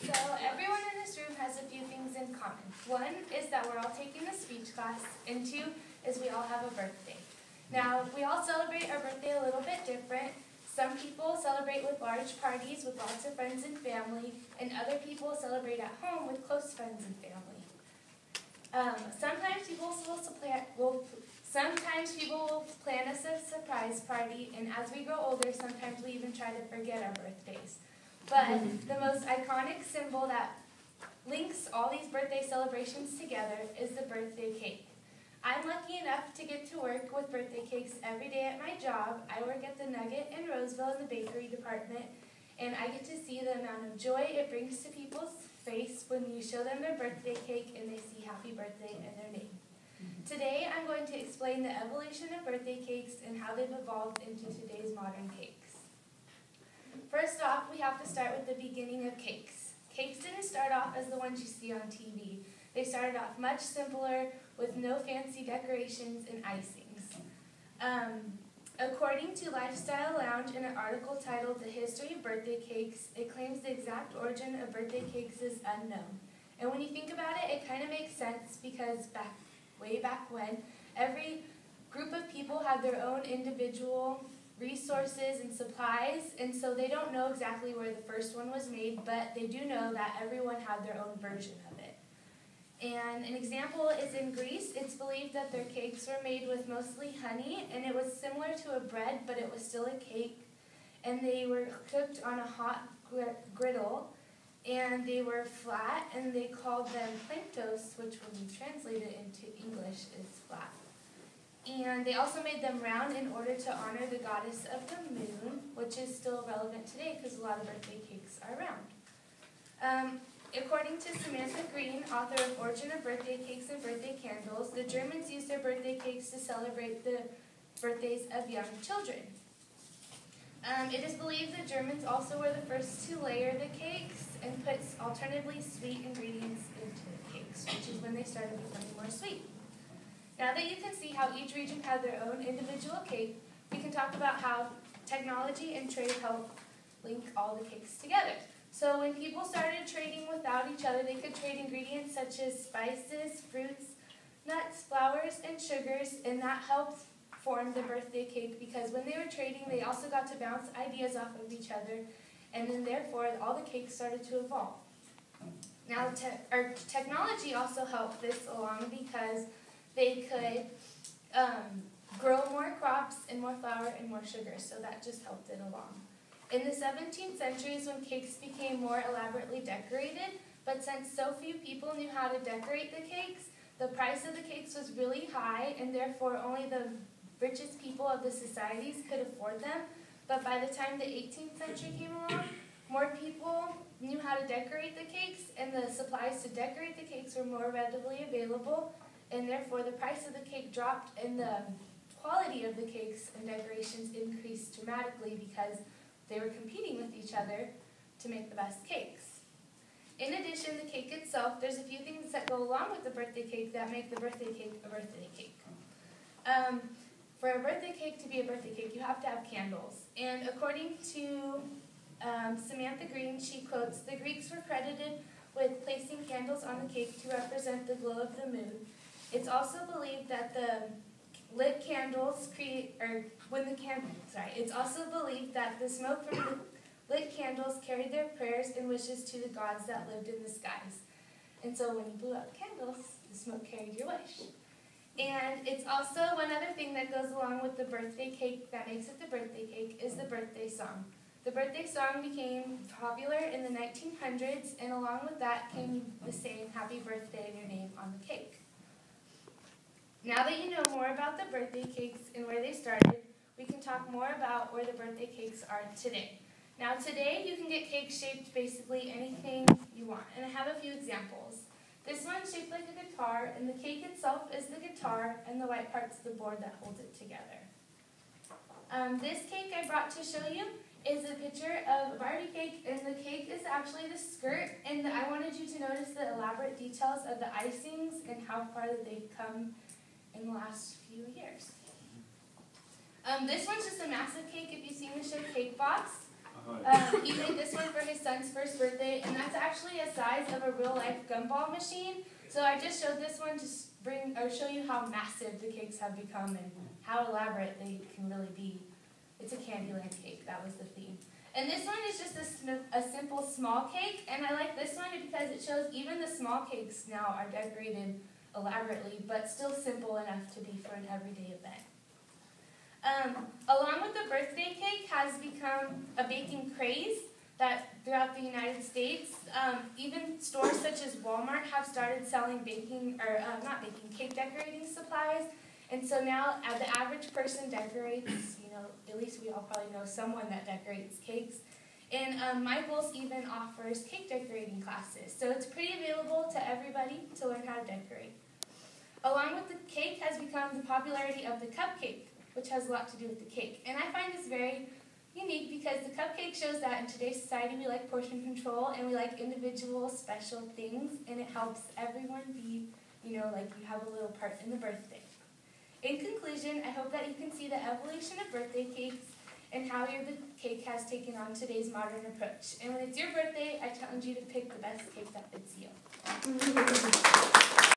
So everyone in this room has a few things in common. One is that we're all taking a speech class, and two is we all have a birthday. Now, we all celebrate our birthday a little bit different. Some people celebrate with large parties with lots of friends and family, and other people celebrate at home with close friends and family. Sometimes people will plan us a surprise party, and as we grow older, sometimes we even try to forget our birthdays. But the most iconic symbol that links all these birthday celebrations together is the birthday cake. I'm lucky enough to get to work with birthday cakes every day at my job. I work at the Nugget in Roseville in the bakery department, and I get to see the amount of joy it brings to people's face when you show them their birthday cake and they see happy birthday in their name. Today I'm going to explain the evolution of birthday cakes and how they've evolved into today's modern cakes. First off, we have to start with the beginning of cakes. Cakes didn't start off as the ones you see on TV. They started off much simpler with no fancy decorations and icings. According to Lifestyle Lounge in an article titled The History of Birthday Cakes, it claims the exact origin of birthday cakes is unknown. And when you think about it, it kind of makes sense because way back when, every group of people had their own individual resources and supplies, and so they don't know exactly where the first one was made, but they do know that everyone had their own version of it. And an example is in Greece. It's believed that their cakes were made with mostly honey, and it was similar to a bread, but it was still a cake, and they were cooked on a hot griddle, and they were flat, and they called them planktos, which when you translate it into English is flat. And they also made them round in order to honor the goddess of the moon, which is still relevant today because a lot of birthday cakes are round. According to Samantha Green, author of Origin of Birthday Cakes and Birthday Candles, the Germans used their birthday cakes to celebrate the birthdays of young children. It is believed the Germans also were the first to layer the cakes and put alternatively sweet ingredients into the cakes, which is when they started becoming more sweet. Now that you can see how each region had their own individual cake, we can talk about how technology and trade help link all the cakes together. So when people started trading without each other, they could trade ingredients such as spices, fruits, nuts, flours, and sugars, and that helped form the birthday cake because when they were trading, they also got to bounce ideas off of each other, and then therefore all the cakes started to evolve. Now technology also helped this along because they could grow more crops and more flour and more sugar, so that just helped it along. In the 17th century is when cakes became more elaborately decorated, but since so few people knew how to decorate the cakes, the price of the cakes was really high, and therefore only the richest people of the societies could afford them. But by the time the 18th century came along, more people knew how to decorate the cakes, and the supplies to decorate the cakes were more readily available, and therefore the price of the cake dropped and the quality of the cakes and decorations increased dramatically because they were competing with each other to make the best cakes. In addition, the cake itself, there's a few things that go along with the birthday cake that make the birthday cake a birthday cake. For a birthday cake to be a birthday cake, you have to have candles. And according to Samantha Green, she quotes, "The Greeks were credited with placing candles on the cake to represent the glow of the moon. It's also believed that it's also believed that the smoke from the lit candles carried their prayers and wishes to the gods that lived in the skies. And so when you blew out candles, the smoke carried your wish." And it's also one other thing that goes along with the birthday cake that makes it the birthday cake is the birthday song. The birthday song became popular in the 1900s, and along with that came the saying, "Happy birthday" in your name on the cake. Now that you know more about the birthday cakes and where they started, we can talk more about where the birthday cakes are today. Now today you can get cakes shaped basically anything you want, and I have a few examples. This one's shaped like a guitar, and the cake itself is the guitar, and the white part's the board that holds it together. This cake I brought to show you is a picture of a Barbie cake, and the cake is actually the skirt, and I wanted you to notice the elaborate details of the icings and how far that they've come in the last few years. This one's just a massive cake if you've seen the show Cake Boss. He made this one for his son's first birthday, and that's actually a size of a real-life gumball machine. So I just showed this one to show you how massive the cakes have become and how elaborate they can really be. It's a Candyland cake, that was the theme. And this one is just a simple small cake, and I like this one because it shows even the small cakes now are decorated elaborately, but still simple enough to be for an everyday event. Along with the birthday cake has become a baking craze that throughout the United States, even stores such as Walmart have started selling cake decorating supplies. And so now the average person decorates, at least we all probably know someone that decorates cakes. And Michael's even offers cake decorating classes. So it's pretty available to everybody to learn how to decorate. Along with the cake has become the popularity of the cupcake, which has a lot to do with the cake. And I find this very unique because the cupcake shows that in today's society we like portion control and we like individual special things, and it helps everyone be, like you have a little part in the birthday. In conclusion, I hope that you can see the evolution of birthday cakes and how the cake has taken on today's modern approach. And when it's your birthday, I challenge you to pick the best cake that fits you.